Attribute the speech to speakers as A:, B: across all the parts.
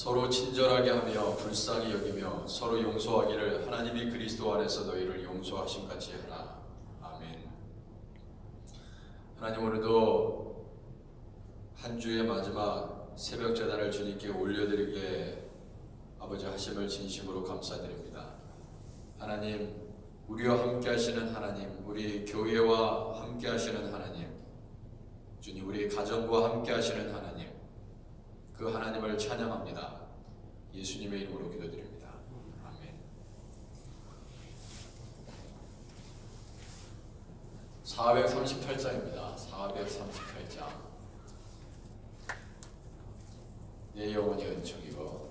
A: 서로 친절하게 하며 불쌍히 여기며 서로 용서하기를 하나님이 그리스도 안에서 너희를 용서하신 같이 하라. 아멘. 하나님, 오늘도 한 주의 마지막 새벽 제단을 주님께 올려드리게 아버지 하심을 진심으로 감사드립니다. 하나님, 우리와 함께 하시는 하나님, 우리 교회와 함께 하시는 하나님, 주님, 우리 가정과 함께 하시는 하나님, 그 하나님을 찬양합니다. 예수님의 이름으로 기도드립니다. 아멘. 438장입니다. 438장. 내 영혼이 은총이고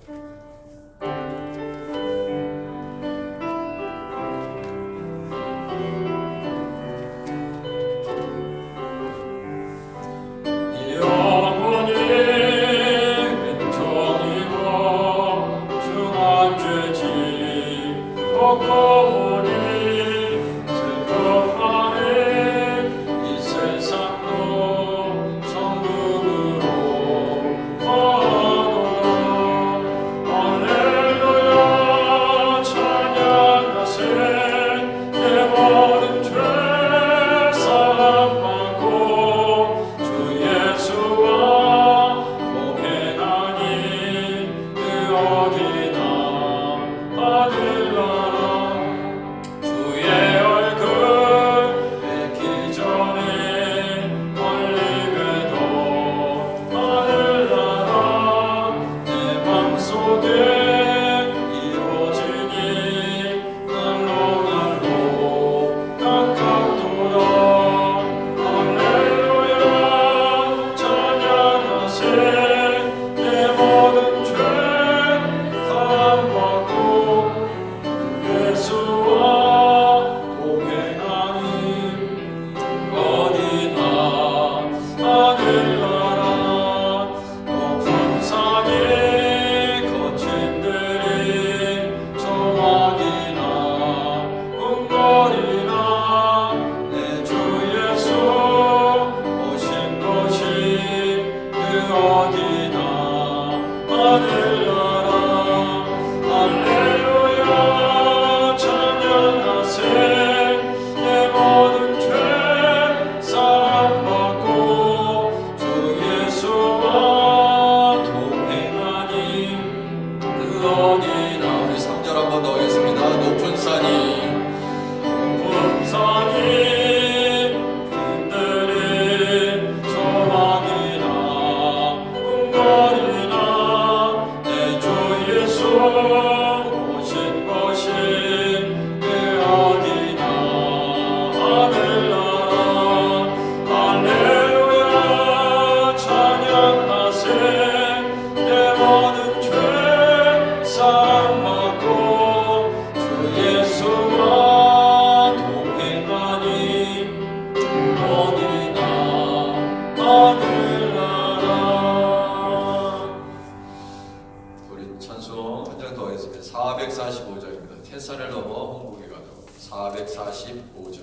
A: 태산을 넘어 홍국에 가도 445장.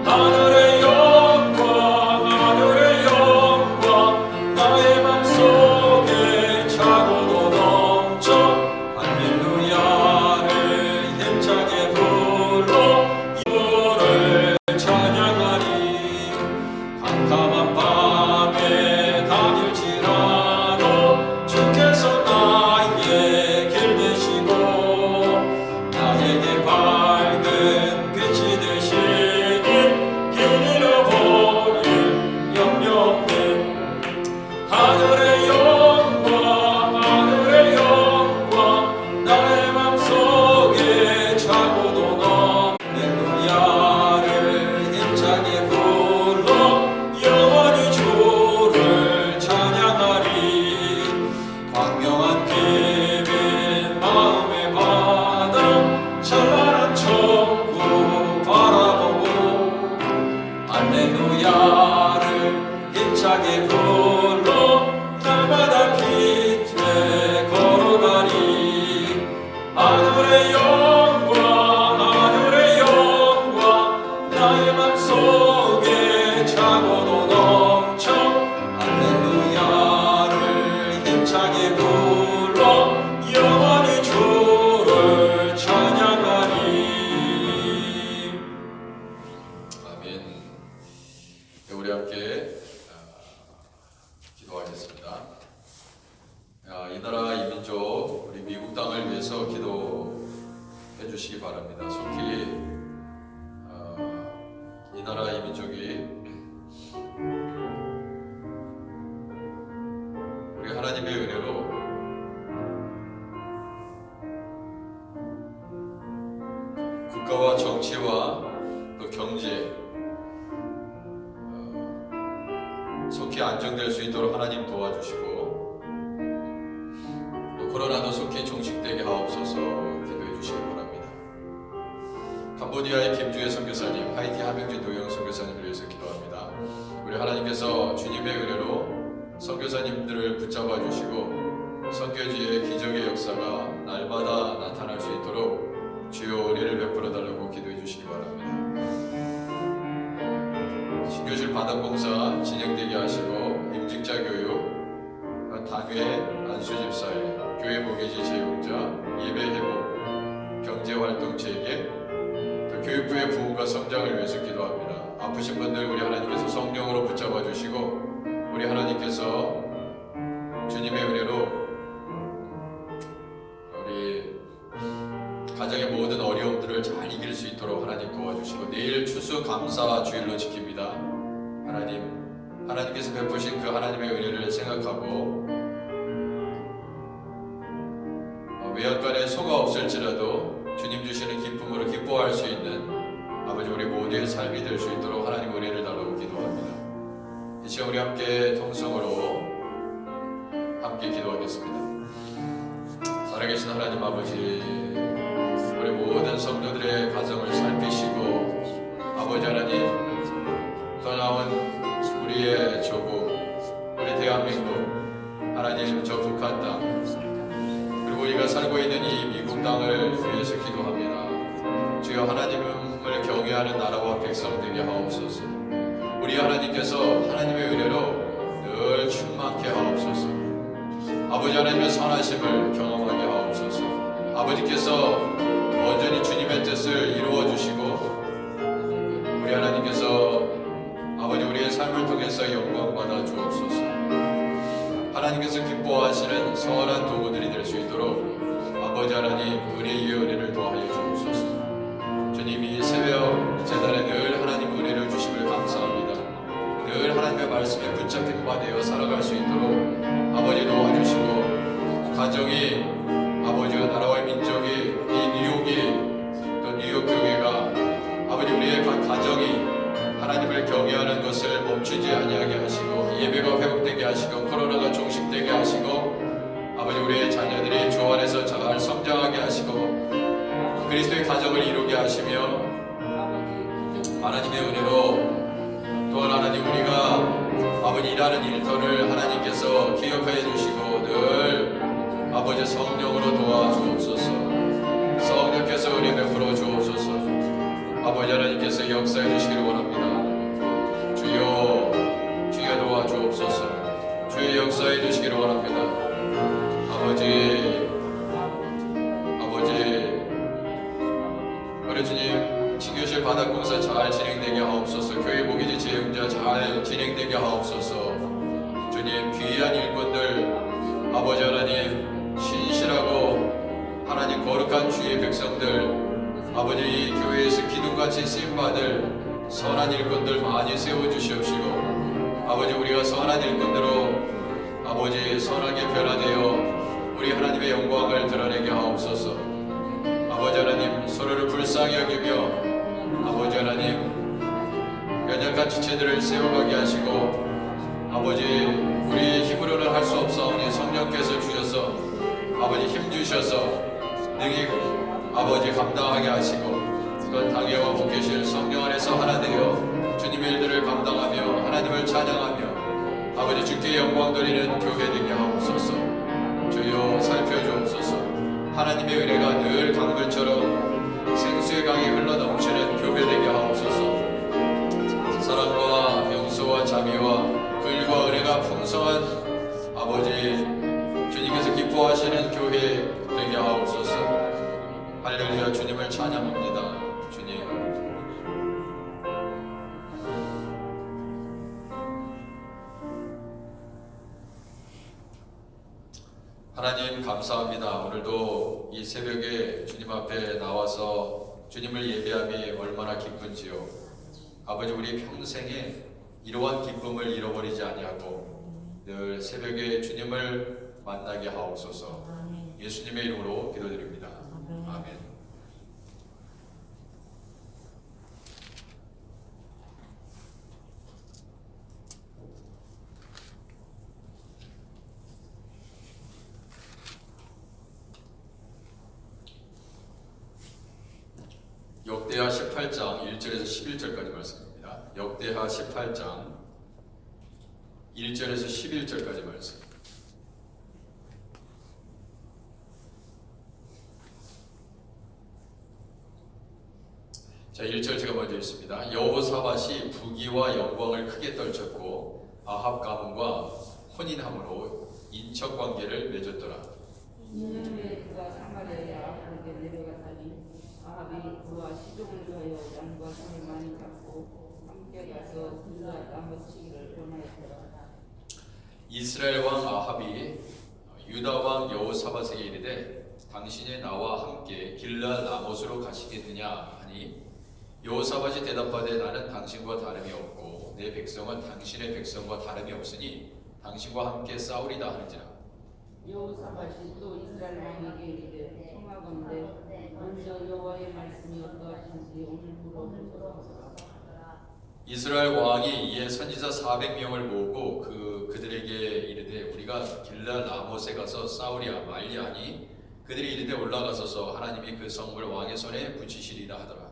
B: 하늘의 영광
A: 주시기 바랍니다. 속히 이 나라 이 민족이 우리 하나님의 은혜로 국가와 정치와 또 경제 속히 안정될 수 있도록 하나님 도와주시고, 또 코로나도 속히 종식되게 하옵소서 기도해 주시기 바랍니다. 캄보디아의 김주혜 선교사님, 하이티 하명진 노영 선교사님을 위해서 기도합니다. 우리 하나님께서 주님의 은혜로 선교사님들을 붙잡아 주시고 선교지의 기적의 역사가 날마다 나타날 수 있도록 주여 은혜를 베풀어 달라고 기도해 주시기 바랍니다. 신교실 바닥공사 진행되게 하시고 임직자 교육, 당회 안수집사회, 교회 모계지 재용자, 예배 회복, 경제활동 재개, 또 교육부의 부흥과 성장을 위해서 기도합니다. 아프신 분들 우리 하나님께서 성령으로 붙잡아 주시고, 우리 하나님께서 주님의 은혜로 우리 가정의 모든 어려움들을 잘 이길 수 있도록 하나님 도와주시고, 내일 추수감사 주일로 지킵니다. 하나님께서 베푸신 그 하나님의 은혜를 생각하고 외양간에 소가 없을지라도 주님 주시는 기쁨으로 기뻐할 수 있는 아버지 우리 모두의 삶이 될 수 있도록 하나님 은혜를 달라고 기도합니다. 이 시간 우리 함께 통성으로 함께 기도하겠습니다. 살아계신 하나님 아버지, 우리 모든 성도들의 가정을 살피시고 아버지 하나님, 떠나온 우리의 조국, 우리 대한민국, 하나님 저 북한 땅, 그리고 우리가 살고 있는 이 미국 땅을 위해서 기도합니다. 주여 하나님을 경외하는 나라와 백성 되게 하옵소서. 우리 하나님께서 하나님의 은혜로 늘 충만케 하옵소서. 아버지 하나님의 선하심을 경험하게 하옵소서. 아버지께서 온전히 주님의 뜻을 이루어 주시고, 우리 하나님께서 아버지 우리의 삶을 통해서 영광 받아 주옵소서. 하나님께서 기뻐하시는 선한 도구들이 될 수 있도록 아버지 하나님 은혜의 은혜를 더하여 주옵소서. 주님 이 새벽 제단에 늘 하나님 은혜를 주심을 감사합니다. 늘 하나님의 말씀에 붙잡힌 바 되어 살아갈 수 있도록 아버지 도와주시고, 가정이 아버지와 나라와 민족이, 이 뉴욕이, 또 뉴욕 교회가 아버지 우리의 가정이 하나님을 경외하는 것을 멈추지 아니하게 하시고, 예배가 회복되게 하시고, 코로나가 종식되게 하시고, 아버지 우리의 자녀들이 주 안에서 잘 성장하게 하시고 그리스도의 가정을 이루게 하시며, 하나님의 은혜로 또한 하나님 우리가 아버지 일하는 일터를 하나님께서 기억하여 주시고 늘 아버지 성령으로 도와주옵소서. 성령께서 은혜 베풀어 주옵소서. 아버지 하나님께서 역사해 주시기를 원합니다. 주여 도와주옵소서. 주의 역사해 주시기를 원합니다. 아버지 우리 주님 신교실 바닥공사 잘 진행되게 하옵소서. 교회 모기지 재용자 잘 진행되게 하옵소서. 주님 귀한 일꾼들 아버지 하나님 신실하고 하나님 거룩한 주의 백성들 아버지 교회에서 기둥같이 쓰임받을 선한 일꾼들 많이 세워주시옵시고, 아버지 우리가 선한 일꾼들로 아버지 선하게 변화되어 우리 하나님의 영광을 드러내게 하옵소서. 아버지 하나님 서로를 불쌍히 여기며 아버지 하나님 연약한 지체들을 세워가게 하시고, 아버지 우리 힘으로는 할 수 없사오니 성령께서 주셔서 아버지 힘 주셔서 능히 아버지 감당하게 하시고, 또한 당회와 목회실 성령 안에서 하나 되어 주님의 일들을 감당하며 하나님을 찬양하며 아버지 주께 영광 돌리는 교회 되게 하옵소서. 주여 살펴주옵소서. 하나님의 은혜가 늘 강물처럼 생수의 강이 흘러넘치는 교회 되게 하옵소서. 사랑과 용서와 자비와 긍휼과 은혜가 풍성한 아버지 주님께서 기뻐하시는 교회 되게 하옵소서. 할렐루야. 주님을 찬양합니다. 주님 하나님 감사합니다. 오늘도 이 새벽에 주님 앞에 앞에 나와서 주님을 예배함이 얼마나 기쁜지요. 아버지, 우리 평생에 이러한 기쁨을 잃어버리지 아니하고 늘 새벽에 주님을 만나게 하옵소서. 예수님의 이름으로 기도드립니다. 아멘. 역대하 18장 1절에서 11절까지 말씀입니다. 역대하 18장 1절에서 11절까지 말씀. 자, 1절 제가 먼저 읽습니다. 여호사밧이 부귀와 영광을 크게 떨쳤고 아합 가문과 혼인함으로 인척 관계를 맺었더라.
B: 이년에 그가 사마리아에 아합에게 내려갔더니 아합이 그와 시종을 위하여 양과 소를 많이 잡고 함께 가서 길라 나무치기를 권하였더라.
A: 이스라엘 왕 아합이 유다 왕 여호사밧에게 이르되 당신이 나와 함께 길라 라못으로 가시겠느냐 하니 여호사밧이 대답하되 나는 당신과 다름이 없고 내 백성은 당신의 백성과 다름이 없으니 당신과 함께 싸우리다 하는지라.
B: 여호사밧이 또 이스라엘 왕에게 이르되 청하건대 먼저 여호와의 말씀이 어떠하신지 오늘 물어보소서.
A: 이스라엘 왕이 이에 선지자 400명을 모으고 그들에게 이르되 우리가 길라 라못에 가서 싸우랴 말랴 하니 그들이 이르되 올라가소서 하나님이 그 성읍을 왕의 손에 붙이시리라 하더라.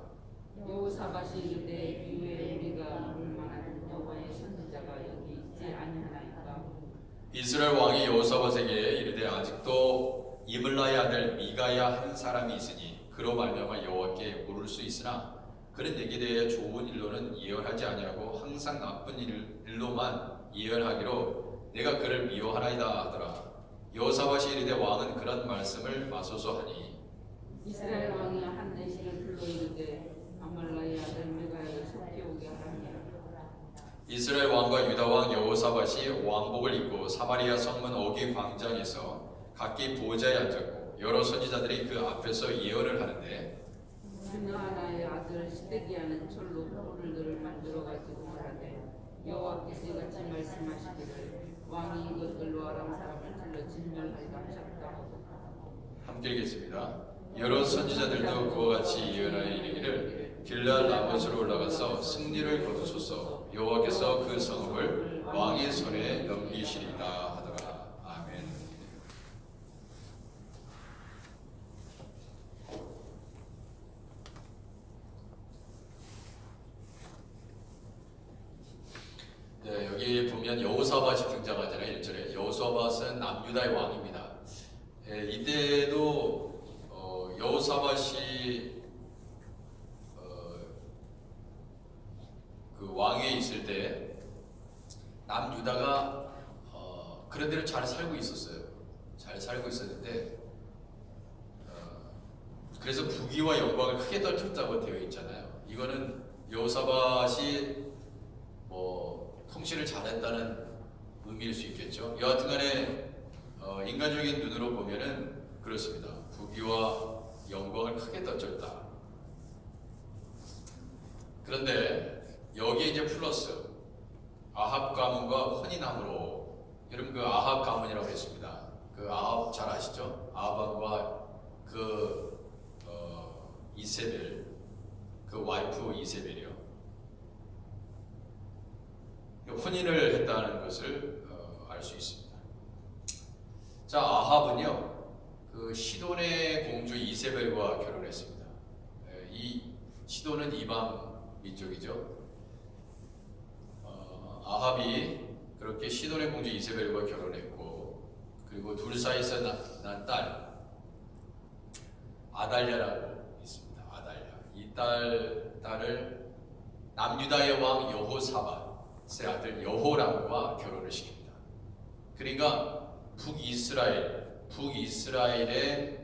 B: 여호사밧이 이르되 이후에 우리가 볼 만한 여호와의 선지자가 여기 있지 아니하나이까.
A: 이스라엘 왕이 여호사밧에게 이르되 아직도 이블라의 아들 미가야 한 사람이 있으니 그로 말미암아 여호와께 물을 수 있으나 그는 내게 대해 좋은 일로는 예언하지 아니하고 항상 나쁜 일로만 예언하기로 내가 그를 미워하나이다 하더라. 여호사밧이 이르되 왕은 그런 말씀을 마소서 하니
B: 이스라엘 왕이 한 내시를 불러 이르되 아말라의 아들 미가야를 속히 오게 하라니라.
A: 이스라엘 왕과 유다 왕 여호사밧이 왕복을 입고 사마리아 성문 어귀 광장에서 각기 보좌에 앉았고 여러 선지자들이 그 앞에서 예언을 하는데
B: 스나하나의 아들 시드기야는 철로 돌을 만들어 가지고 말하되 여호와께서 이같이 말씀하시기를 왕이 이것들로 아람 사람을 불러 진멸하리라 하셨다.
A: 함께 읽겠습니다. 여러 선지자들도 그와 같이 예언하여 이르기를 길라 라못으로 올라가서 승리를 거두소서 여호와께서 그 성읍을 왕의 손에 넘기시리다 하더라. 아멘. 네, 여기 보면 여호사밧이 등장하잖아요. 1절에 여호사밧은 남유다의 왕입니다. 이때도 여호사밧이 그 왕위에 있을 때 남유다가 그런 데를 잘 살고 있었어요. 잘 살고 있었는데 그래서 부귀와 영광을 크게 떨쳤다고 되어 있잖아요. 이거는 여호사밧이 뭐 통치를 잘했다는 의미일 수 있겠죠. 여하튼간에 인간적인 눈으로 보면은 그렇습니다. 부귀와 영광을 크게 떨쳤다. 그런데 여기에 이제 플러스 아합 가문과 혼인함으로, 여러분 그 아합 가문이라고 했습니다. 그 아합 잘 아시죠? 아합 왕과 그 이세벨, 그 와이프 이세벨이요. 혼인을 했다는 것을 알 수 있습니다. 자, 아합은요, 그 시돈의 공주 이세벨과 결혼했습니다. 이 시돈은 이방 민족이죠. 아합이 그렇게 시돈의 공주 이세벨과 결혼했고, 그리고 둘 사이에서 난 딸 아달랴라고 있습니다. 아달랴. 이 딸을 남유다의 왕 여호사밧의 아들 여호람과 결혼을 시킵니다. 그러니까 북이스라엘의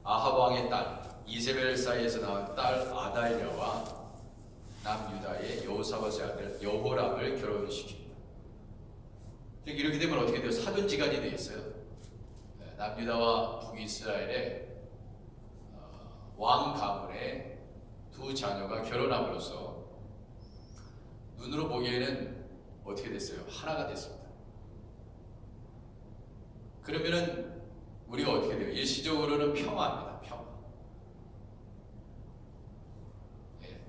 A: 아합 왕의 딸 이세벨 사이에서 나온 딸 아달랴와 남유다의 여호사밧의 아들 여호람을 결혼시킵니다. 이렇게 되면 어떻게 돼요? 사돈지간이 되어 있어요. 남유다와 북이스라엘의 두 자녀가 결혼함으로써 눈으로 보기에는 어떻게 됐어요? 하나가 됐습니다. 그러면은 우리가 어떻게 돼요? 일시적으로는 평화입니다. 평화. 예.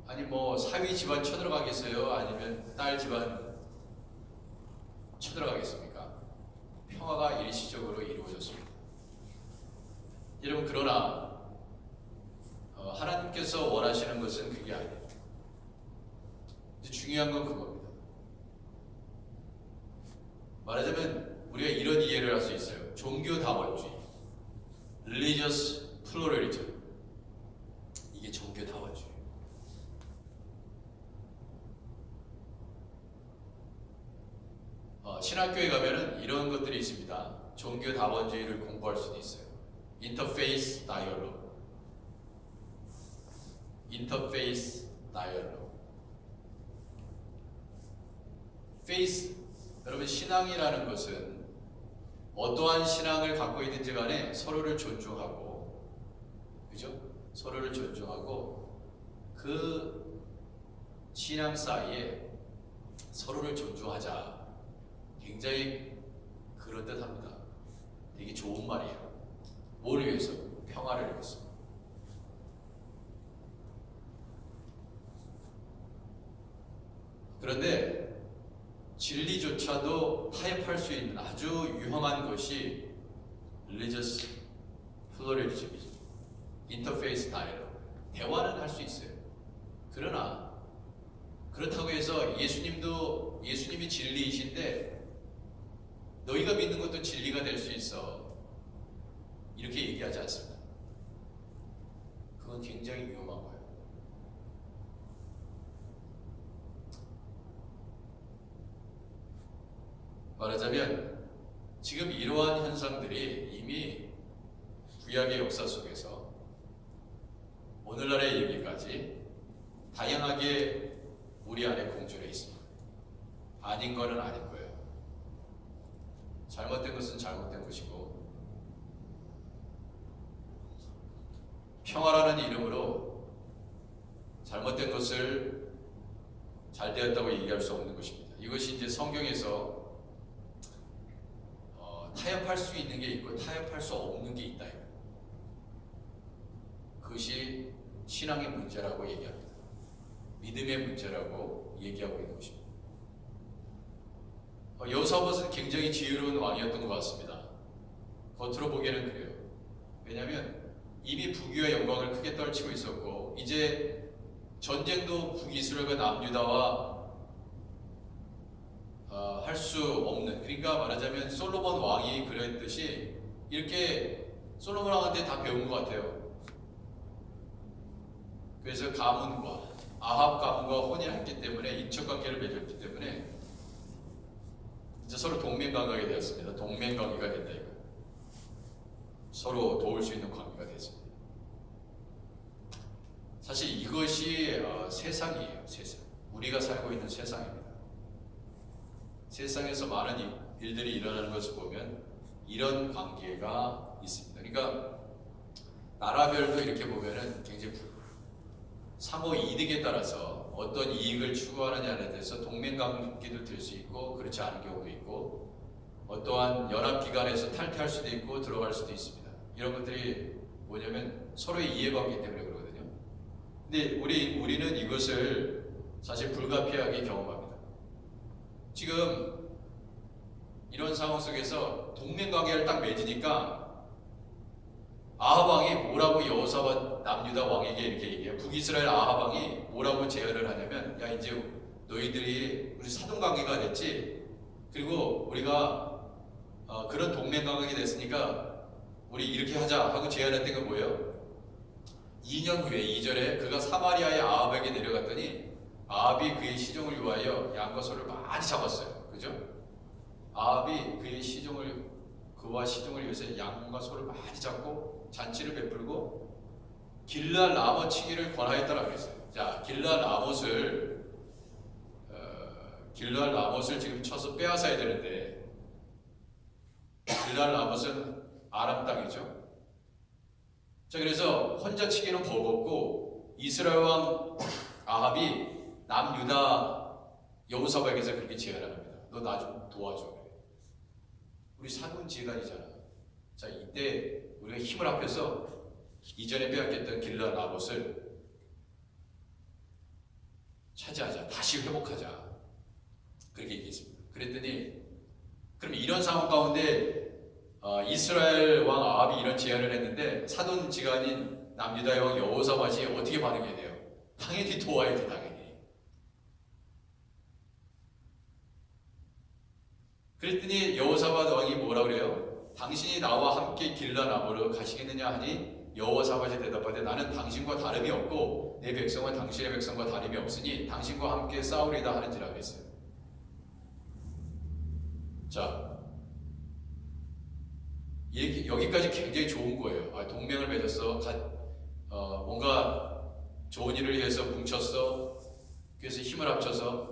A: 아니 뭐 사위 집안 쳐들어가겠어요? 아니면 딸 집안 쳐들어가겠습니까? 평화가 일시적으로 이루어졌습니다. 여러분 그러나 하나님께서 원하시는 것은 그게 아니에요. 중요한 건 그겁니다. 말하자면 우리가 이런 이해를 할 수 있어요. 종교 다원주의, religious pluralism. 이게 종교 다원주의. 신학교에 가면은 이런 것들이 있습니다. 종교 다원주의를 공부할 수도 있어요. 인터페이스 다이얼로그. 인터페이스 다이얼로그. 페이스, 여러분 신앙이라는 것은 어떠한 신앙을 갖고 있든지 간에 서로를 존중하고, 그죠? 서로를 존중하고 그 신앙 사이에 서로를 존중하자. 굉장히 그럴듯합니다. 되게 좋은 말이에요. 뭘 위해서? 평화를 위해서. 그런데 진리조차도 타협할 수 있는 아주 위험한 것이 religious pluralism이죠. 인터페이스 다이얼로그. 대화는 할 수 있어요. 그러나 그렇다고 해서 예수님이 진리이신데 너희가 믿는 것도 진리가 될 수 있어. 이렇게 얘기하지 않습니다. 그건 굉장히 위험한 거예요. 말하자면 지금 이러한 현상들이 이미 구약의 역사 속에서 오늘날에 이르기까지 다양하게 우리 안에 공존해 있습니다. 아닌 거는 아닌 거예요. 잘못된 것은 잘못된 것이고, 평화라는 이름으로 잘못된 것을 잘 되었다고 얘기할 수 없는 것입니다. 이것이 이제 성경에서 타협할 수 있는 게 있고 타협할 수 없는 게 있다. 그것이 신앙의 문제라고 얘기합니다. 믿음의 문제라고 얘기하고 있는 것입니다. 여호사밧은 굉장히 지혜로운 왕이었던 것 같습니다. 겉으로 보기에는 그래요. 왜냐하면 이미 북유의 영광을 크게 떨치고 있었고 이제 전쟁도 북이스라엘과 남유다와 할 수 없는, 그러니까 말하자면 솔로몬 왕이 그랬듯이 이렇게 솔로몬 왕한테 다 배운 것 같아요. 그래서 아합 가문과 혼인했기 때문에 인척관계를 맺었기 때문에 이제 서로 동맹관계가 되었습니다. 동맹관계가 됐다 이거. 서로 도울 수 있는 관계가 됐습니다. 사실 이것이 세상이에요. 세상. 우리가 살고 있는 세상입니다. 세상에서 많은 일들이 일어나는 것을 보면 이런 관계가 있습니다. 그러니까 나라별도 이렇게 보면은 굉장히 상호 이득에 따라서 어떤 이익을 추구하느냐에 대해서 동맹관계도 될 수 있고 그렇지 않은 경우도 있고 어떠한 연합기관에서 탈퇴할 수도 있고 들어갈 수도 있습니다. 이런 것들이 뭐냐면 서로의 이해관계 때문에 그러거든요. 근데 우리는 이것을 사실 불가피하게 경험합니다. 지금 이런 상황 속에서 동맹관계를 딱 맺으니까 아합 왕이 뭐라고 여호사밧 남유다 왕에게 이렇게 얘기해요. 북이스라엘 아합 왕이 뭐라고 제안을 하냐면, 야 이제 너희들이 우리 사돈관계가 됐지. 그리고 우리가 그런 동맹관계가 됐으니까 우리 이렇게 하자 하고 제안했던 건 뭐예요? 2년 후에 2절에 그가 사마리아의 아합에게 내려갔더니 아합이 그의 시종을 위하여 양과 소를 많이 잡았어요. 그죠? 아합이 그와 시종을 위해서 양과 소를 많이 잡고 잔치를 베풀고 길르앗 라못 치기를 권하였다라고 그랬어요. 자, 길르앗 라못을 지금 쳐서 빼앗아야 되는데 길르앗 라못은 아람 땅이죠. 자, 그래서 혼자 치기는 버겁고 이스라엘 왕 아합이 남유다 여호사박에서 그렇게 제안을 합니다. 너 나 좀 도와줘. 그래. 우리 사돈 지간이잖아. 자, 이때 우리가 힘을 합해서 이전에 빼앗겼던 길르앗 라봇을 차지하자. 다시 회복하자. 그렇게 얘기했습니다. 그랬더니 그럼 이런 상황 가운데 이스라엘 왕 아합이 이런 제안을 했는데 사돈 지간인 남유다의 왕 여호사밧이 어떻게 반응해야 돼요? 당연히 도와야지, 당연히. 그랬더니 여호사밧 왕이 뭐라 그래요? 당신이 나와 함께 길르앗 라못으로 가시겠느냐 하니 여호사밧이 대답하되 나는 당신과 다름이 없고 내 백성은 당신의 백성과 다름이 없으니 당신과 함께 싸우리다 하는지라 그랬어요. 자, 여기까지 굉장히 좋은 거예요. 동맹을 맺었어. 뭔가 좋은 일을 위해서 뭉쳤어. 그래서 힘을 합쳐서.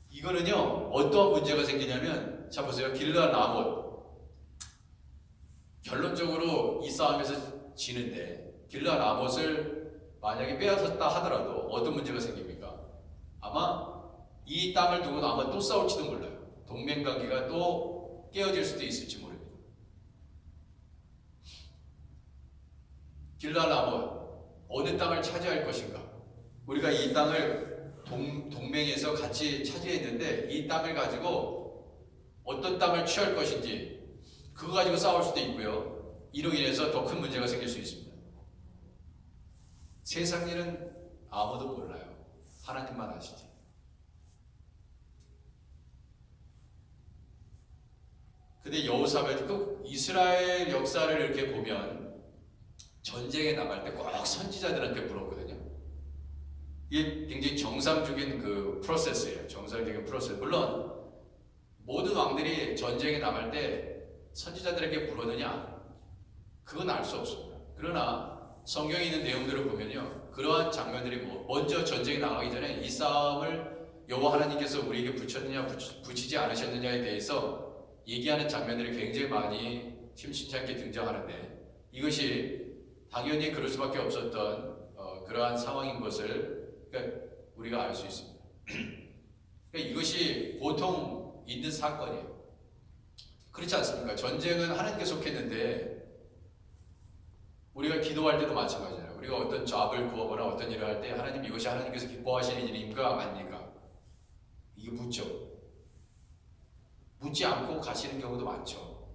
A: 이거는요, 어떠한 문제가 생기냐면, 자 보세요. 길르앗 라못. 결론적으로 이 싸움에서 지는데, 길르앗 라못을 만약에 빼앗았다 하더라도 어떤 문제가 생깁니까? 아마 이 땅을 두고는 아마 또 싸울지도 몰라요. 동맹 관계가 또 깨어질 수도 있을지 모릅니다. 길르앗 라못, 어느 땅을 차지할 것인가? 우리가 이 땅을 동맹에서 같이 차지했는데 이 땅을 가지고 어떤 땅을 취할 것인지 그거 가지고 싸울 수도 있고요. 이로 인해서 더 큰 문제가 생길 수 있습니다. 세상 일은 아무도 몰라요. 하나님만 아시지. 근데 여호사밧이 꼭 이스라엘 역사를 이렇게 보면 전쟁에 나갈 때 꼭 선지자들한테 물었거든요. 이게 굉장히 정상적인 그 프로세스예요. 정상적인 프로세스. 물론 모든 왕들이 전쟁에 나갈 때 선지자들에게 물었느냐? 그건 알 수 없습니다. 그러나 성경에 있는 내용들을 보면요, 그러한 장면들이 먼저 전쟁에 나가기 전에 이 싸움을 여호와 하나님께서 우리에게 붙였느냐 붙이지 않으셨느냐에 대해서 얘기하는 장면들이 굉장히 많이 심심치 않게 등장하는데, 이것이 당연히 그럴 수밖에 없었던 그러한 상황인 것을 우리가 알 수 있습니다. 그러니까 이것이 보통 있는 사건이에요. 그렇지 않습니까? 전쟁은 하나님께 속했는데 우리가 기도할 때도 마찬가지잖아요. 우리가 어떤 잡을 구하거나 어떤 일을 할 때 하나님, 이것이 하나님께서 기뻐하시는 일입니까? 아닙니까? 이게 묻죠. 묻지 않고 가시는 경우도 많죠.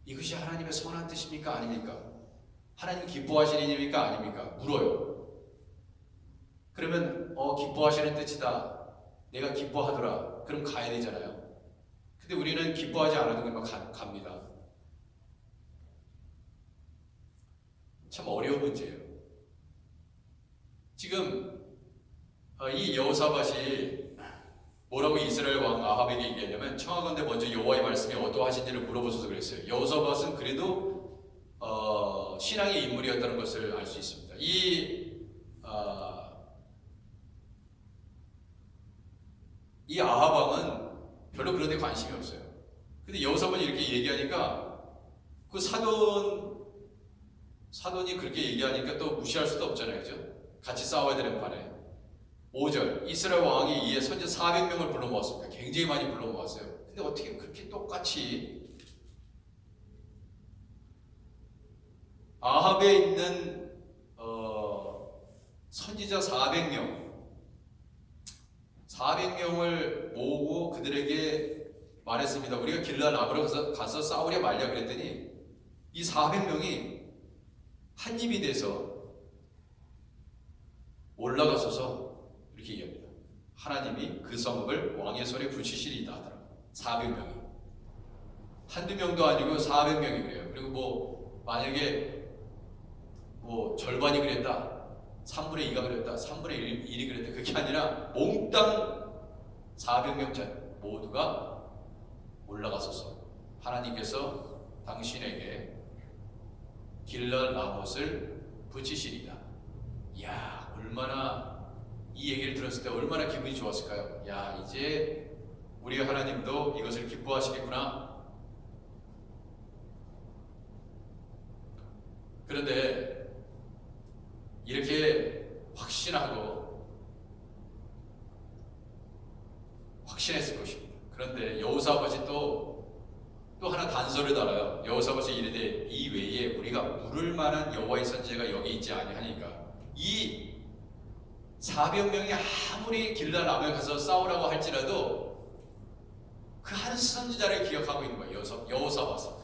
A: 이것이 하나님의 선한 뜻입니까? 아닙니까? 하나님 기뻐하시는 일입니까? 아닙니까? 물어요. 그러면 기뻐하시는 뜻이다. 내가 기뻐하더라. 그럼 가야 되잖아요. 근데 우리는 기뻐하지 않아도 그냥 갑니다. 참 어려운 문제예요. 지금 이 여호사밧이 뭐라고 이스라엘 왕 아합에게 얘기하냐면, 청하건대 먼저 여호와의 말씀이 어떠하신지를 물어보셔서 그랬어요. 여호사밧은 그래도 신앙의 인물이었다는 것을 알 수 있습니다. 이 아합 왕은 별로 그런 데 관심이 없어요. 근데 여호사밧이 이렇게 얘기하니까 그 사돈이 그렇게 얘기하니까 또 무시할 수도 없잖아요. 그죠? 같이 싸워야 되는 판에. 5절, 이스라엘 왕이 이에 선지 400명을 불러 모았습니다. 굉장히 많이 불러 모았어요. 근데 어떻게 그렇게 똑같이 아합에 있는 선지자 400명을 모으고 그들에게 말했습니다. 우리가 길르앗 라못으로 가서 싸우려 말려 그랬더니 이 400명이 한 입이 돼서 올라가서서 이렇게 얘기합니다. 하나님이 그 성읍을 왕의 손에 붙이시리이다 하더라. 400명이. 한두 명도 아니고 400명이 그래요. 그리고 만약에 절반이 그랬다, 3분의 2가 그랬다, 3분의 1이 그랬다, 그게 아니라 몽땅 400명 모두가 올라가서서 하나님께서 당신에게 길르앗 라못을 붙이시리다. 이야, 얼마나, 이 얘기를 들었을 때 얼마나 기분이 좋았을까요? 야, 이제 우리 하나님도 이것을 기뻐하시겠구나. 그런데 이렇게 확신하고 확신했을 것입니다. 그런데 여호사밧이 또 하나 단서를 달아요. 여호사밧이 이르되 이 외에 우리가 물을 만한 여호와의 선지자가 여기 있지 아니하니까 이 400명이 아무리 길라람에 가서 싸우라고 할지라도 그 한 선지자를 기억하고 있는 거예요. 여호사밧은.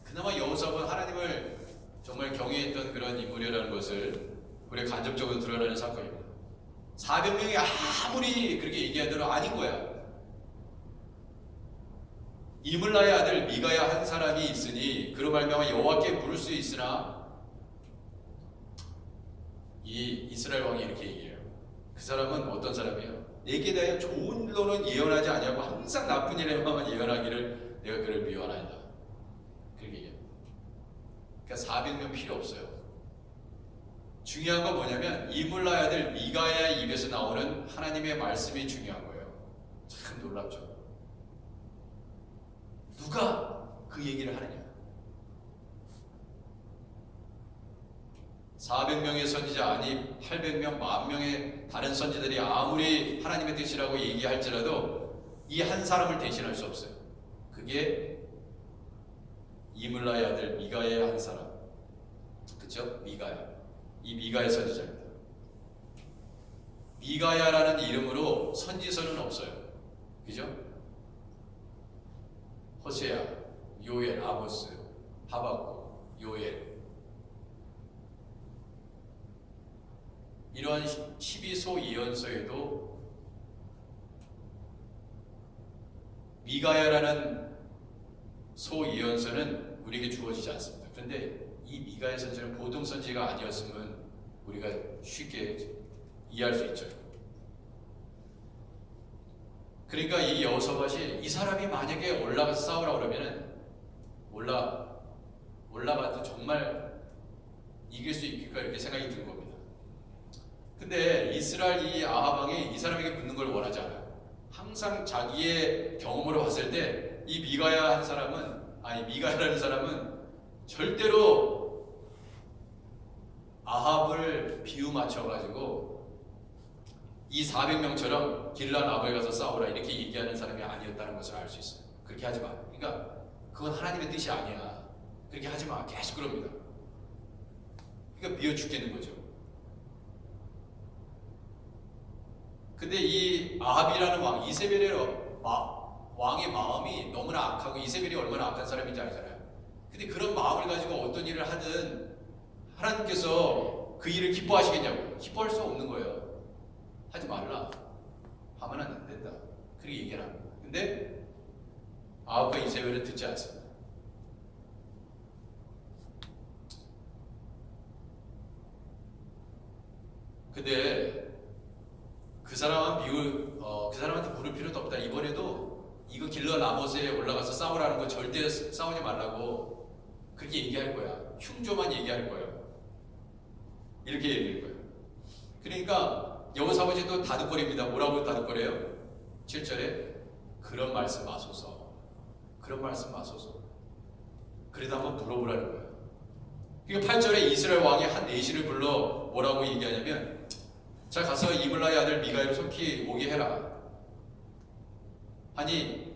A: 그나마 여호사밧은 하나님을 정말 경외했던 그런 인물이라는 것을 우리가 간접적으로 드러나는 사건입니다. 400명이 아무리 그렇게 얘기하더라도 아닌 거야. 이물라의 아들 미가야 한 사람이 있으니 그로 말미암아 여호와께 물을 수 있으나 이 이스라엘 왕이 이렇게 얘기해요. 그 사람은 어떤 사람이에요? 내게 대하여 좋은 일로는 예언하지 아니하고 항상 나쁜 일에만 예언하기를 내가 그를 미워하나이다. 그렇게 얘기해요. 그러니까 400명 필요 없어요. 중요한 건 뭐냐면 이물라의 아들 미가야의 입에서 나오는 하나님의 말씀이 중요한 거예요. 참 놀랍죠. 누가 그 얘기를 하느냐? 400명의 선지자 아니 800명, 10,000명의 다른 선지자들이 아무리 하나님의 뜻이라고 얘기할지라도 이 한 사람을 대신할 수 없어요. 그게 이물라의 아들 미가의 한 사람. 그쵸? 미가야. 이 미가의 선지자입니다. 미가야라는 이름으로 선지서는 없어요. 그죠? 호세아, 요엘, 아모스, 하박국, 요엘 이러한 12소 예언서에도 미가야라는 소 예언서는 우리에게 주어지지 않습니다. 그런데 이 미가야 선지는 보통 선지가 아니었으면 우리가 쉽게 이해할 수 있죠. 그러니까 이 여호사밧이 이 사람이 만약에 올라가서 싸우라 그러면은 올라가도 정말 이길 수 있을까 이렇게 생각이 든 겁니다. 근데 이스라엘 이 아합 왕이 이 사람에게 붙는 걸 원하지 않아요. 항상 자기의 경험으로 봤을 때 이 미가야라는 사람은 절대로 아합을 비유 맞춰가지고 이 400명처럼 길라나보에 가서 싸우라 이렇게 얘기하는 사람이 아니었다는 것을 알 수 있어요. 그렇게 하지 마. 그러니까 그건 하나님의 뜻이 아니야. 그렇게 하지 마. 계속 그럽니다. 그러니까 미워 죽겠는 거죠. 근데 이 아합이라는 왕, 이세벨의 왕의 마음이 너무나 악하고 이세벨이 얼마나 악한 사람인지 알잖아요. 근데 그런 마음을 가지고 어떤 일을 하든 하나님께서 그 일을 기뻐하시겠냐고요. 기뻐할 수 없는 거예요. 하지 말라. 하면 안 된다. 그렇게 얘기를 합니다. 근데 아합과 이세벨은 듣지 않습니다. 근데 그 사람한테 물을 필요도 없다. 이번에도 이거 길러 라모스에 올라가서 싸우라는 거 절대 싸우지 말라고 그렇게 얘기할 거야. 흉조만 얘기할 거예요. 이렇게 얘기할 거예요. 그러니까 여호사밧이 또 다득거립니다. 뭐라고 다득거려요? 7절에 그런 말씀 마소서. 그런 말씀 마소서. 그래도 한번 물어보라는 거예요. 그러니까 8절에 이스라엘 왕이 한 내시를 불러 뭐라고 얘기하냐면 자 가서 이물라의 아들 미가야를 속히 오게 해라. 하니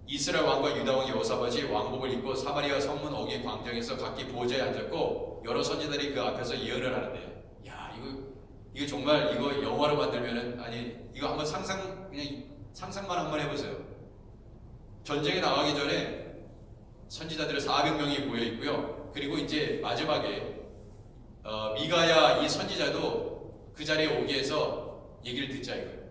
A: 이스라엘 왕과 유다 왕 여호사밧이 왕복을 입고 사마리아 성문 어귀 광장에서 각기 보좌에 앉았고 여러 선지자들이 그 앞에서 예언을 하는데 야 이거 정말 이거 영화로 만들면은 아니 이거 한번 그냥 상상만 한번 해보세요. 전쟁에 나가기 전에 선지자들 400명이 모여 있고요. 그리고 이제 마지막에 미가야 이 선지자도 그 자리에 오게 해서 얘기를 듣자 이거예요.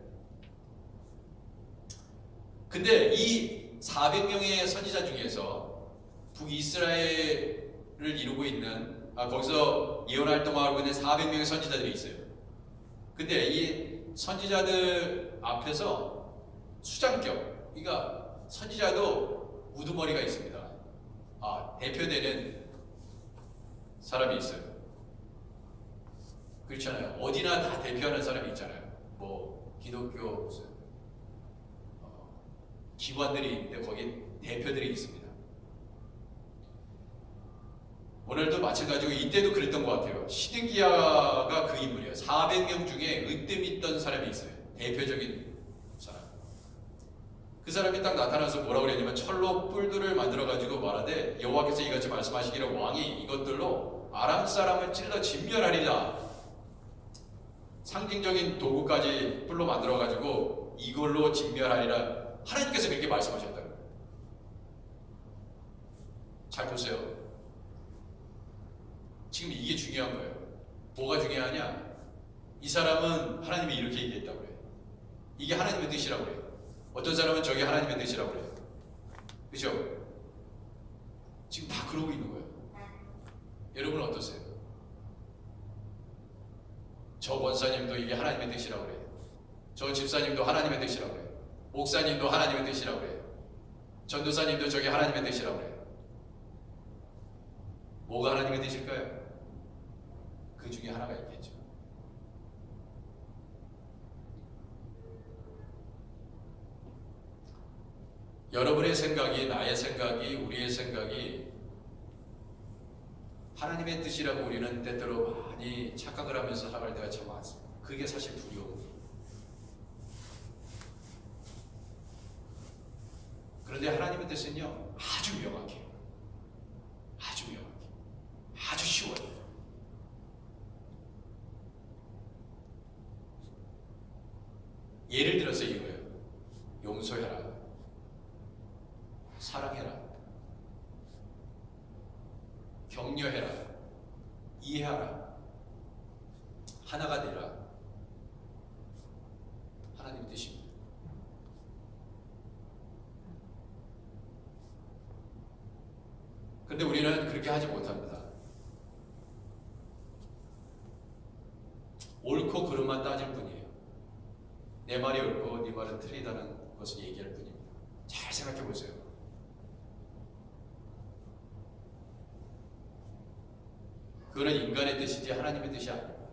A: 근데 이 400명의 선지자 중에서 북이스라엘을 이루고 있는 거기서 예언 활동하고 있는 400명의 선지자들이 있어요. 근데 이 선지자들 앞에서 수장격, 그러니까 선지자도 우두머리가 있습니다. 대표되는 사람이 있어요. 그렇잖아요. 어디나 다 대표하는 사람이 있잖아요. 뭐 기독교 무슨 기관들이 있는데 거기 대표들이 있습니다. 오늘도 마찬가지고 이때도 그랬던 것 같아요. 시드기야가 그 인물이에요. 400명 중에 으뜸 있던 사람이 있어요. 대표적인 사람. 그 사람이 딱 나타나서 뭐라고 그랬냐면 철로 뿔들을 만들어가지고 말하되 여호와께서 이같이 말씀하시기를 왕이 이것들로 아람 사람을 찔러 진멸하리라. 상징적인 도구까지 뿔로 만들어가지고 이걸로 진멸하리라. 하나님께서 그렇게 말씀하셨다는 거예요. 잘 보세요. 지금 이게 중요한 거예요. 뭐가 중요하냐? 이 사람은 하나님이 이렇게 얘기했다고 그래요. 이게 하나님의 뜻이라고 그래요. 어떤 사람은 저게 하나님의 뜻이라고 그래요. 그죠? 지금 다 그러고 있는 거예요. 여러분은 어떠세요? 저 권사님도 이게 하나님의 뜻이라고 그래요. 저 집사님도 하나님의 뜻이라고 그래요. 목사님도 하나님의 뜻이라고 그래요. 전도사님도 저게 하나님의 뜻이라고 그래요. 뭐가 하나님의 뜻일까요? 그 중에 하나가 있겠죠. 여러분의 생각이, 나의 생각이, 우리의 생각이 하나님의 뜻이라고 우리는 때때로 많이 착각을 하면서 살아갈 때가 참 많습니다. 그게 사실 두려움이에요. 그런데 하나님의 뜻은요, 아주 명확해요. 아주 명확해요. 아주 쉬워요. 예를 들어서 이거예요. 용서해라. 사랑해라. 격려해라. 이해하라. 하나가 되라. 하나님의 뜻입니다. 그런데 우리는 그렇게 하지 못합니다. 옳고 그름만 따질 뿐이에요. 내 말이 옳고 네 말은 틀리다는 것을 얘기할 뿐입니다. 잘 생각해 보세요. 그거는 인간의 뜻이지 하나님의 뜻이 아닙니다.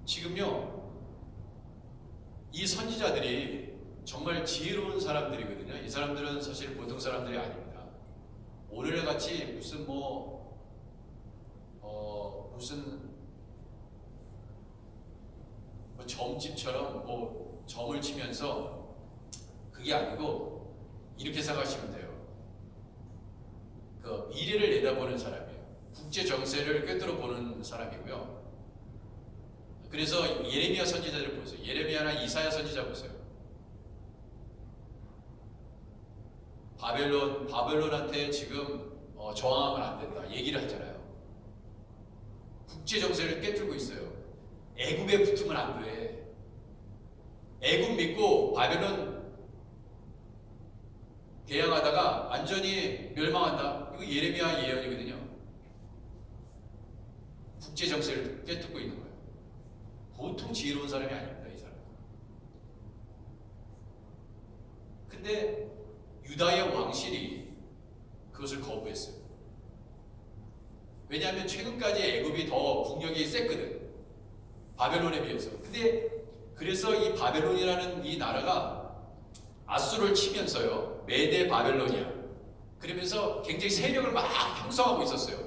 A: 지금요, 이 선지자들이 정말 지혜로운 사람들이거든요. 이 사람들은 사실 보통 사람들이 아닙니다. 오늘같이 무슨 무슨 점집처럼 점을 치면서 그게 아니고 이렇게 생각하시면 돼요. 그 미래를 내다보는 사람이에요. 국제 정세를 꿰뚫어 보는 사람이고요. 그래서 예레미야 선지자를 보세요. 예레미야나 이사야 선지자 보세요. 바벨론한테 지금 저항하면 안 된다 얘기를 하잖아요. 국제 정세를 꿰뚫고 있어요. 애굽에 붙으면 안 돼. 애굽 믿고 바벨론 대항하다가 완전히 멸망한다. 이거 예레미야 예언이거든요. 국제 정세를 꿰뚫고 있는 거예요. 보통 지혜로운 사람이 아닙니다, 이 사람. 근데 유다의 왕실이 그것을 거부했어요. 왜냐하면 최근까지 애굽이 더 국력이 셌거든. 바벨론에 비해서. 근데 그래서 이 바벨론이라는 이 나라가 아수를 치면서요, 메데 바벨론이야. 그러면서 굉장히 세력을 막 형성하고 있었어요.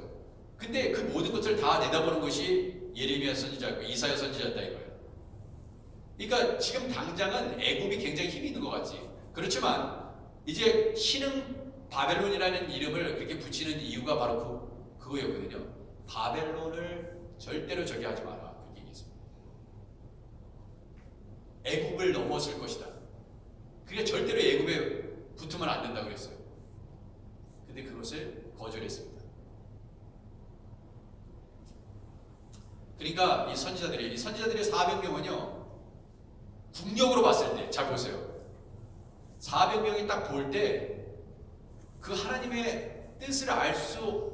A: 근데 그 모든 것을 다 내다보는 것이 예레미야 선지자고 이사야 선지자다 이거예요. 그러니까 지금 당장은 애굽이 굉장히 힘이 있는 것 같지. 그렇지만 이제 신흥 바벨론이라는 이름을 그렇게 붙이는 이유가 바로 그거였거든요. 바벨론을 절대로 저기 하지 마라. 그렇게 얘기했습니다. 애굽을 넘어설 것이다. 그러니까 절대로 애굽에 붙으면 안 된다고 그랬어요. 근데 그것을 거절했습니다. 그러니까 이 선지자들이 400명은요, 국력으로 봤을 때, 잘 보세요. 400명이 딱 볼 때 그 하나님의 뜻을 알 수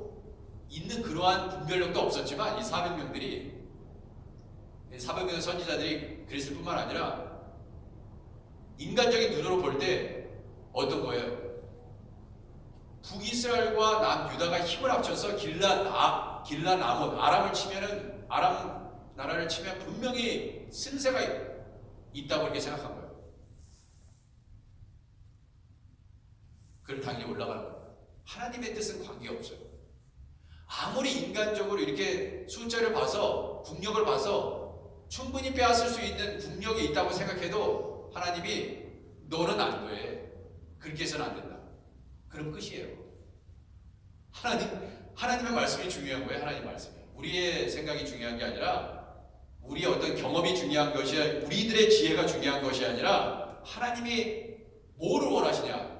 A: 있는 그러한 분별력도 없었지만 이 400명들이 400명의 선지자들이 그랬을 뿐만 아니라 인간적인 눈으로 볼 때 어떤 거예요? 북이스라엘과 남유다가 힘을 합쳐서 길라나못 아람을 치면은 아람 나라를 치면 분명히 승세가 있다고 이렇게 생각한 거예요. 그럼 당연히 올라가는 겁니다. 하나님의 뜻은 관계없어요. 아무리 인간적으로 이렇게 숫자를 봐서 국력을 봐서 충분히 빼앗을 수 있는 국력이 있다고 생각해도 하나님이 너는 안 돼. 그렇게 해서는 안 된다. 그럼 끝이에요. 하나님의 말씀이 중요한 거예요. 하나님 말씀이. 우리의 생각이 중요한 게 아니라 우리의 어떤 경험이 중요한 것이 우리들의 지혜가 중요한 것이 아니라 하나님이 뭐를 원하시냐.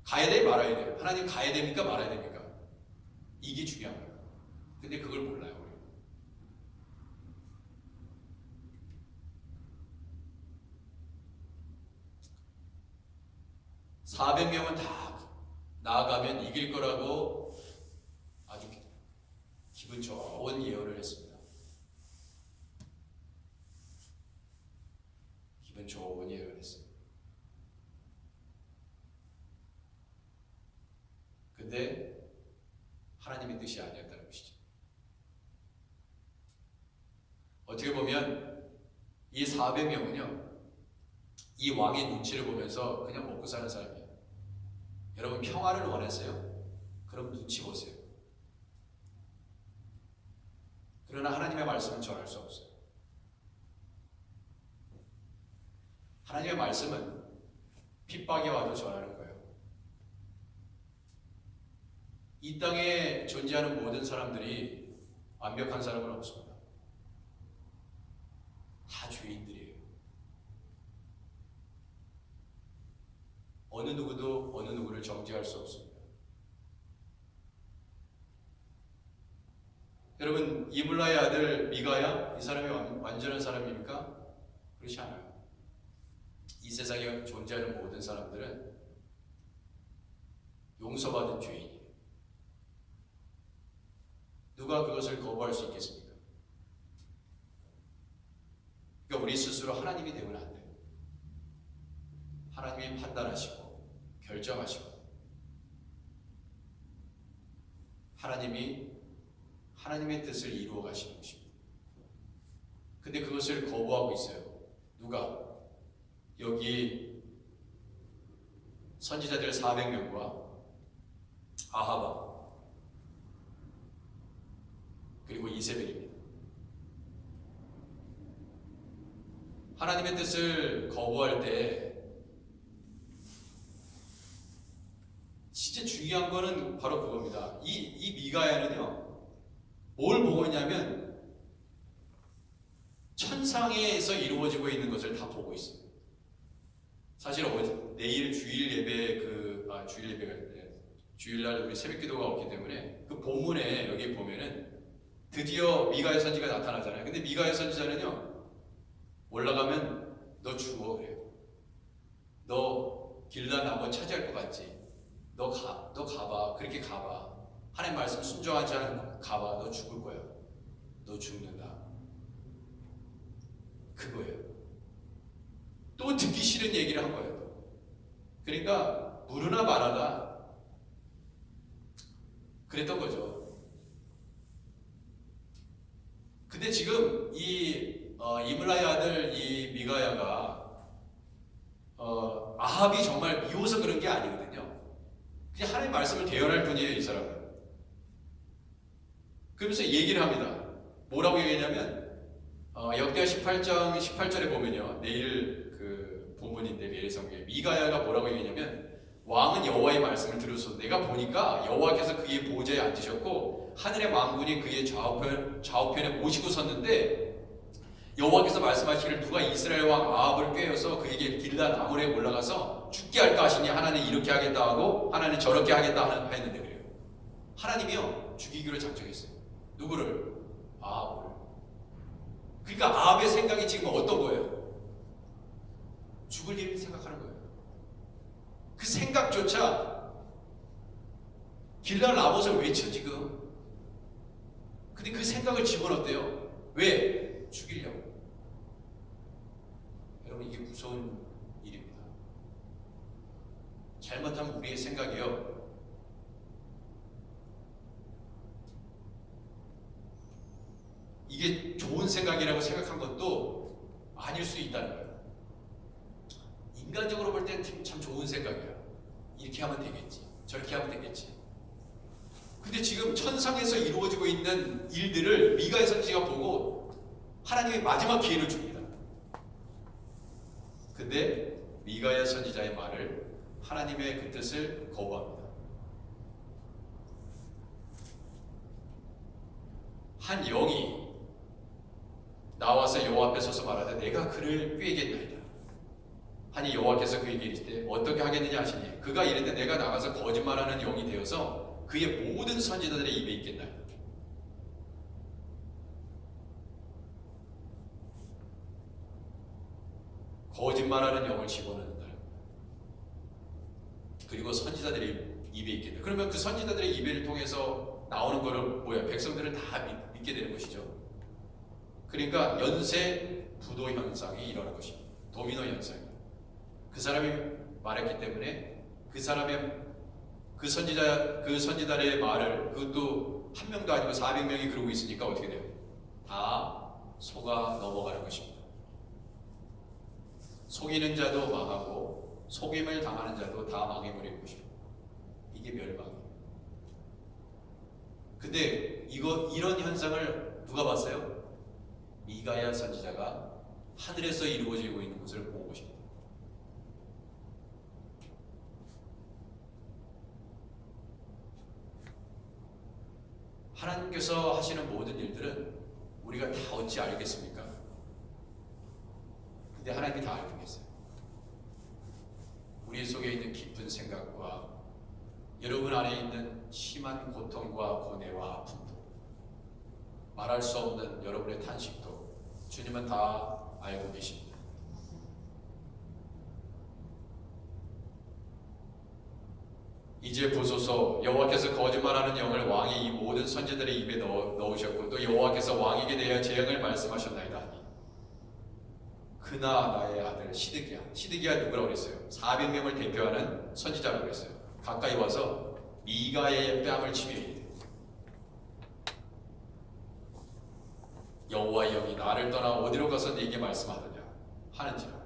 A: 가야 돼? 말아야 돼요? 하나님 가야 됩니까? 말아야 됩니까? 이게 중요한 거예요. 근데 그걸 몰라요. 우리. 400명은 다 나아가면 이길 거라고 아주 기분 좋은 예언을 했습니다. 기분 좋은 예언을 했습니다. 근데 하나님의 뜻이 아니었다는 것이죠. 어떻게 보면 이 400명은요, 이 왕의 눈치를 보면서 그냥 먹고 사는 사람이에요. 여러분 평화를 원했어요? 그럼 눈치 보세요. 그러나 하나님의 말씀은 전할 수 없어요. 하나님의 말씀은 핍박이 와도 전하는 거예요. 이 땅에 존재하는 모든 사람들이 완벽한 사람은 없습니다. 다 죄인들이에요. 어느 누구도 어느 누구를 정죄할 수 없습니다. 여러분, 이블라의 아들 미가야? 이 사람이 완전한 사람입니까? 그렇지 않아요. 이 세상에 존재하는 모든 사람들은 용서받은 죄인이에요. 누가 그것을 거부할 수 있겠습니까? 그러니까 우리 스스로 하나님이 되면 안 돼요. 하나님이 판단하시고 결정하시고 하나님의 뜻을 이루어 가시는 것입니다. 근데 그것을 거부하고 있어요. 누가? 여기 선지자들 400명과 아하바 그리고 이세벨입니다. 하나님의 뜻을 거부할 때 진짜 중요한 거는 바로 그겁니다. 이 미가야는요, 뭘 보고 있냐면 천상에서 이루어지고 있는 것을 다 보고 있어요. 사실 내일 주일 예배가 주일날 우리 새벽기도가 없기 때문에 그 본문에 여기 보면은 드디어 미가야 선지가 나타나잖아요. 근데 미가야 선지자는요, 올라가면 너 죽어 그래요. 너 길란 한번 차지할 것 같지? 너 가봐. 그렇게 가봐. 하나님 말씀 순종하지 않으면 가봐. 너 죽을 거야. 너 죽는다. 그거예요. 또 듣기 싫은 얘기를 한 거예요. 그러니까 무르나 말하다 그랬던 거죠. 근데 지금 이블라의 아들 이 미가야가 아합이 정말 미워서 그런 게 아니거든요. 그냥 하나님의 말씀을 대언할 뿐이에요, 이 사람은. 그러면서 얘기를 합니다. 뭐라고 얘기하냐면 역대하 18장 18절에 보면요, 내일 그 본문인데 내일 성경에 미가야가 뭐라고 얘기하냐면 왕은 여호와의 말씀을 들어서 내가 보니까 여호와께서 그의 보좌에 앉으셨고 하늘의 만군이 그의 좌우편에 모시고 섰는데 여호와께서 말씀하시기를 누가 이스라엘 왕 아합을 꾀어서 그에게 길란 아모레에 올라가서 죽게 할까 하시니 하나님 이렇게 하겠다 하고 하나님 저렇게 하겠다 했는데 그래요. 하나님이요 죽이기로 작정했어요. 누구를? 아합을. 그러니까 아합의 생각이 지금 어떤 거예요? 죽을 일을 생각하는 거예요. 그 생각조차 길란 라못을 외쳐 지금. 근데 그 생각을 집어넣었대요. 왜? 죽이려고. 여러분 이게 무서운 일입니다. 잘못하면 우리의 생각이요, 이게 좋은 생각이라고 생각한 것도 아닐 수 있다는 거예요. 인간적으로 볼 때는 참 좋은 생각이에요. 이렇게 하면 되겠지, 저렇게 하면 되겠지. 근데 지금 천상에서 이루어지고 있는 일들을 미가야 선지자가 보고 하나님의 마지막 기회를 줍니다. 근데 미가야 선지자의 말을, 하나님의 그 뜻을 거부합니다. 한 영이 나와서 여호와 앞에 서서 말하되 내가 그를 꾀겠나이다 하니 여호와께서 그에게 이르시되 어떻게 하겠느냐 하시니 그가 이르되 내가 나가서 거짓말하는 영이 되어서 그의 모든 선지자들의 입에 있겠나이다. 거짓말하는 영을 집어넣는다. 그리고 선지자들의 입에 있겠다. 그러면 그 선지자들의 입을 통해서 나오는 거를 뭐야? 백성들은 다 믿게 되는 것이죠. 그러니까 연쇄 부도 현상이 일어나는 것입니다. 도미노 현상이. 그 사람이 말했기 때문에 그 사람의 그 선지자의 말을, 그것도 한 명도 아니고 400명이 그러고 있으니까 어떻게 돼요? 다 속아 넘어가는 것입니다. 속이는 자도 망하고 속임을 당하는 자도 다 망해버리는 것입니다. 이게 멸망이에요. 근데 이런 현상을 누가 봤어요? 미가야 선지자가 하늘에서 이루어지고 있는 것을 본 것입니다. 하나님께서 하시는 모든 일들은 우리가 다 어찌 알겠습니까? 근데 하나님이 다 알고 계세요. 우리 속에 있는 깊은 생각과 여러분 안에 있는 심한 고통과 고뇌와 아픔도, 말할 수 없는 여러분의 탄식도 주님은 다 알고 계십니다. 이제 보소서, 여호와께서 거짓말하는 영을 왕이 이 모든 선지자들의 입에 넣으셨고 또 여호와께서 왕에게 대하여 재앙을 말씀하셨나이다 하니 그나 나의 아들 시드기야 누구라고 그랬어요? 400명을 대표하는 선지자라고 그랬어요. 가까이 와서 미가야의 뺨을 치며 이르되 여호와의 영이 나를 떠나 어디로 가서 네게 말씀하더냐 하는지라.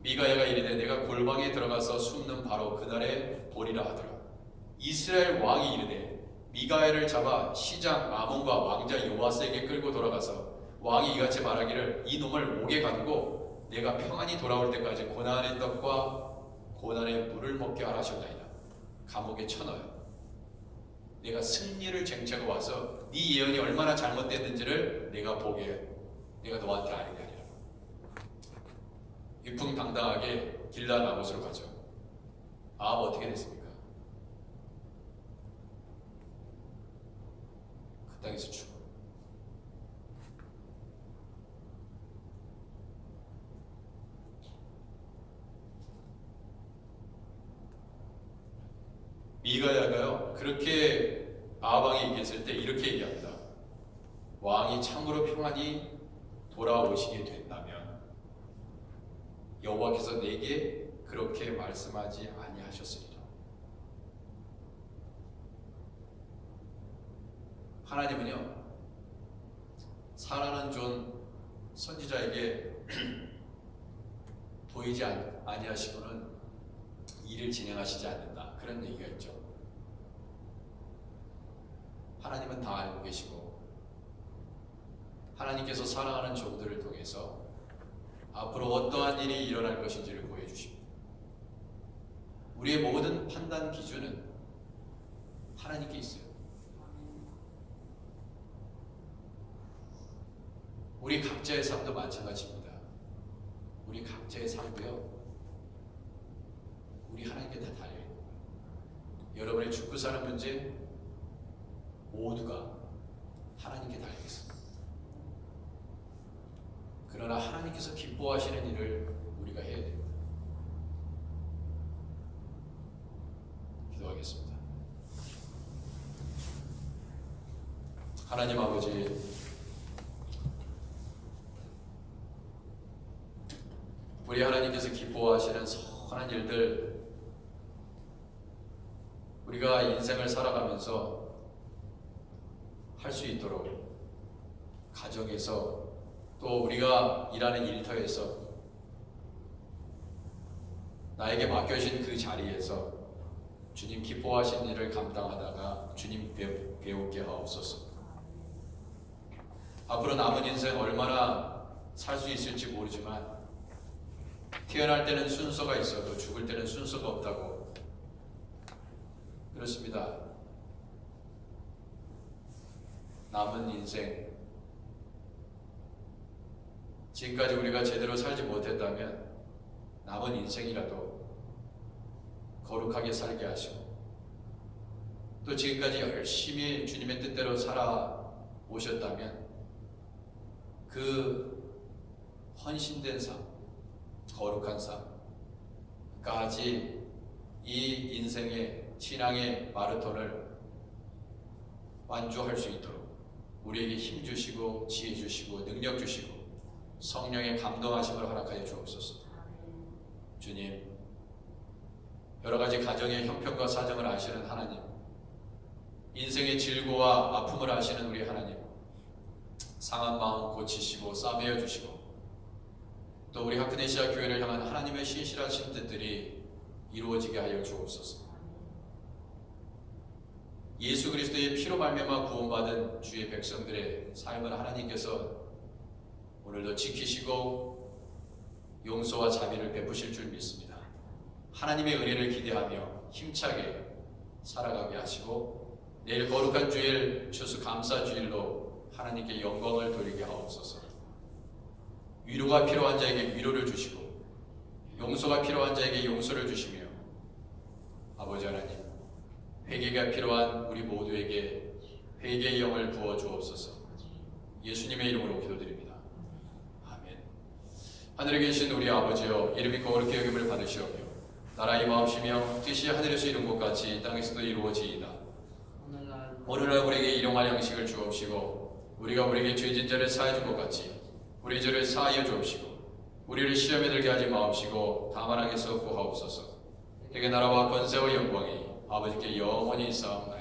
A: 미가야가 이르되 내가 골방에 들어가서 숨는 바로 그날에 보리라 하더라. 이스라엘 왕이 이르되 미가야를 잡아 시장 아몬과 왕자 요아스에게 끌고 돌아가서 왕이 이같이 말하기를 이 놈을 목에 가두고 내가 평안히 돌아올 때까지 고난의 떡과 고난의 물을 먹게 하라 하셨나이다. 감옥에 쳐넣어요. 내가 승리를 쟁취하고 와서 네 예언이 얼마나 잘못됐는지를 내가 너한테 알게 하리라. 위풍당당하게 길라 나봇으로 가죠. 아합 어떻게 됐습니까? 그 땅에서 죽어. 미가야가요 그렇게 아합 왕이 얘기했을 때 이렇게 얘기합니다. 왕이 참으로 평안히 돌아오시게 된다면 여호와께서 내게 그렇게 말씀하지 아니하셨으리라. 하나님은요 사랑하는 존 선지자에게 보이지 아니하시고는 일을 진행하시지 않는다, 그런 얘기가 있죠. 하나님은 다 알고 계시고 하나님께서 사랑하는 종들을 통해서 앞으로 어떠한 일이 일어날 것인지를 보여주십니다. 우리의 모든 판단 기준은 하나님께 있어요. 우리 각자의 삶도 마찬가지입니다. 우리 각자의 삶도요 우리 하나님께 다 달려있는 거예요. 여러분의 죽고 사는 문제 모두가 하나님께 달려있습니다. 그러나 하나님께서 기뻐하시는 일을 우리가 해야 됩니다. 기도하겠습니다. 하나님 아버지, 우리 하나님께서 기뻐하시는 선한 일들, 우리가 인생을 살아가면서 할 수 있도록 가정에서 또 우리가 일하는 일터에서 나에게 맡겨진 그 자리에서 주님 기뻐하신 일을 감당하다가 주님 배우게 하옵소서. 앞으로 남은 인생 얼마나 살 수 있을지 모르지만 태어날 때는 순서가 있어도 죽을 때는 순서가 없다고. 그렇습니다. 남은 인생, 지금까지 우리가 제대로 살지 못했다면 남은 인생이라도 거룩하게 살게 하시고, 또 지금까지 열심히 주님의 뜻대로 살아오셨다면 그 헌신된 삶, 거룩한 삶까지 이 인생의 신앙의 마라톤을 완주할 수 있도록 우리에게 힘 주시고 지혜 주시고 능력 주시고 성령의 감동하심을 허락하여 주옵소서. 주님, 여러 가지 가정의 형편과 사정을 아시는 하나님, 인생의 질고와 아픔을 아시는 우리 하나님, 상한 마음 고치시고 싸매어 주시고, 또 우리 하크네시아 교회를 향한 하나님의 신실하신 뜻들이 이루어지게 하여 주옵소서. 예수 그리스도의 피로 말미암아 구원받은 주의 백성들의 삶을 하나님께서 오늘도 지키시고 용서와 자비를 베푸실 줄 믿습니다. 하나님의 은혜를 기대하며 힘차게 살아가게 하시고 내일 거룩한 주일 추수 감사 주일로 하나님께 영광을 돌리게 하옵소서. 위로가 필요한 자에게 위로를 주시고 용서가 필요한 자에게 용서를 주시며, 아버지 하나님, 회개가 필요한 우리 모두에게 회개의 영을 부어 주옵소서. 예수님의 이름으로 기도드립니다. 아멘. 하늘에 계신 우리 아버지여, 이름이 거룩히 여김을 받으시오며 나라의 마옵시며 뜻이 하늘에서 이룬 것 같이 땅에서도 이루어지이다. 오늘날 우리에게 일용할 양식을 주옵시고 우리가 우리에게 죄진 자를 사해 준 것 같이 우리 죄를 사하여 주옵시고 우리를 시험에 들게 하지 마옵시고 다만 악에서 구하옵소서. 되게 나라와 권세와 영광이 아버지께 영원히 있사옵나이다.